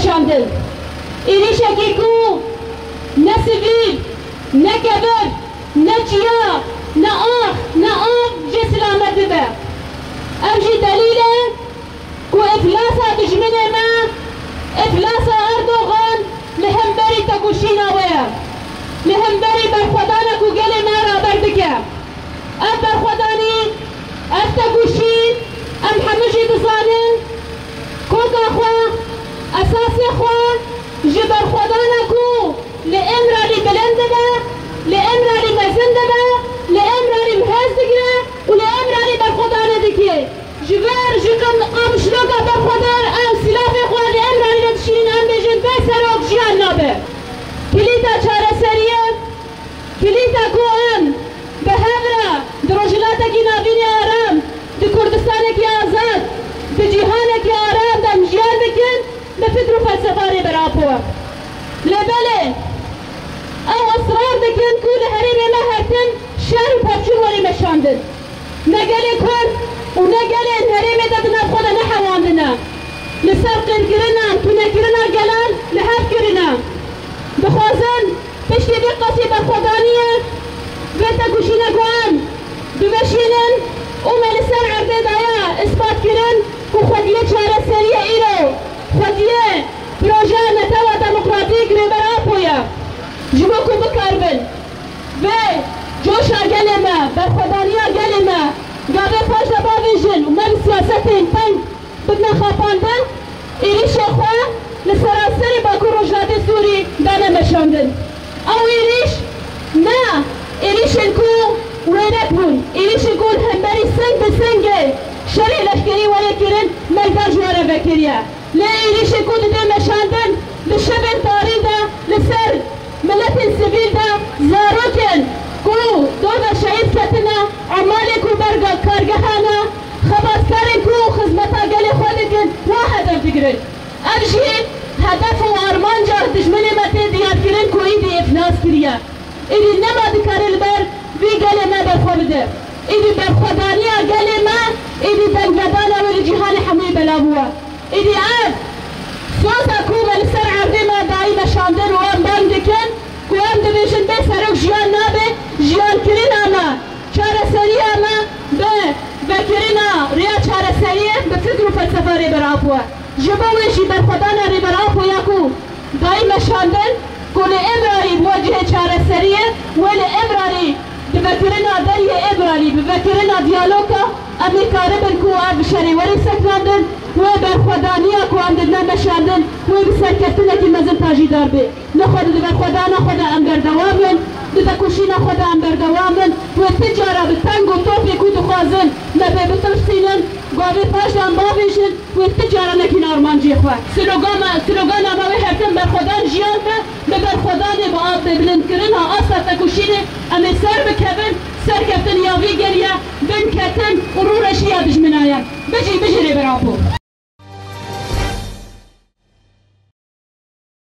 مشاندن ایریشکی کو نه سیویل نه کبر نه چیا نه آخ نه آب جه سلامت ببه ام جی دلیله کو افلاسا دجمن ما افلاسا اردوغان لهمبری تکوشینا ویا لهمبری برخودانا کو گل ما را بردکه ام برخودانی ام تکوشین ام حمجی دزانن کوکا خوا اساسی خوا جبر خودانا کو لامراری بلند با لامراری مزند با لامراری مهز دگره و لامراری برخودانا دکیه جبر جکم قامشلوکا برخودان ام سلاف خوا لامراری ندشیرین ام بیجن بسروک جیان نابه کلیتا چاره سریه کلیتا کو ام به هفره دروجلاتا کی نابین آرام دی کردستانه کی آزاد دی جیهانه کی آرام دم جیان بکن به فکر و فلسفه براپو لبله او اصرار دکن کو لحریم ما هرتن شهر و پاپچون وری مشاندن نگلی کرد و نگلی انحریم دادنا خدا نحواندنا لسر قنگرنا تونگرنا گلان لحف کرنا بخوازن پشتی بی قصی بخودانیه بيتا كوشينا قوان بمشينن وما لسان عرضي دايا اثبات كرن وخديه شارع سريع ايرو خديه بروجه نتوى ديمقراطيك ريبرابويا جبوكو بكاربن بي جوشا قلمة برخدانيا قلمة قابل فاجة بافيجن وما بسياستين بان بدنا خاباندن إليش اخوة لسراسري باكو رجلات سوري دانا مشاندن او إليش نا إليش نكون وينك بون إليش نكون همبري سنگ بسنگه شرع لشکری ولی کرن مردان جواره بکریه لا إليش نكون ده مشاندن لشبن تاريدا لسر ملت سبيل دا زاروكن كو دودا شهيد كتنا عمالي كو برگا كارگهانا خباز كارن كو خزمتا قلي خودكن واحد ارتقرن أبجي هدف و ارمان جار دجمني متى ديار كرن كو ايدي افناس كريا ایدی نماد کاری بر وی گله ما برخورده ایدی برخودانیا گله ما ایدی دنگدانا ولی جهان حمی بلابوا ایدی عاد صوتا کوبا لسر عرضی ما دایی مشاندن و ام باندکن و ام دبیشن به سرک جیان نابه جیان کرین اما چاره سری اما به کرین ریا چاره سریه به فکر و فلسفه ری برابوا جبویشی برخودانا ری برابوا یکو دایی مشاندن كل إبراري بوجه شارع سريع ولا إبراري بفكرنا دري إبراري بفكرنا ديالوكا أمي كاربن كو أب شري وري سكراندن وبرخودانيا كو عندنا مشاندن وبسكتنا كي مازال تاجي داربي ناخذ بخدانا خدا أمبر دوامن بتكوشينا خدا أمبر دوامن والتجارة بالتانجو توفي كو تخازن نبي بتفصيلن قابل فاشل بابيشن والتجارة نكين أرمان جيخوا سلوغان ما وحرتن برخدان جيان برخدان بآب بلند كرنها أصلا تكوشيني أمي سر بكبن سر كبتن ياوي جريا بن كتن ورورشيا دجمنايا بجي ري برابو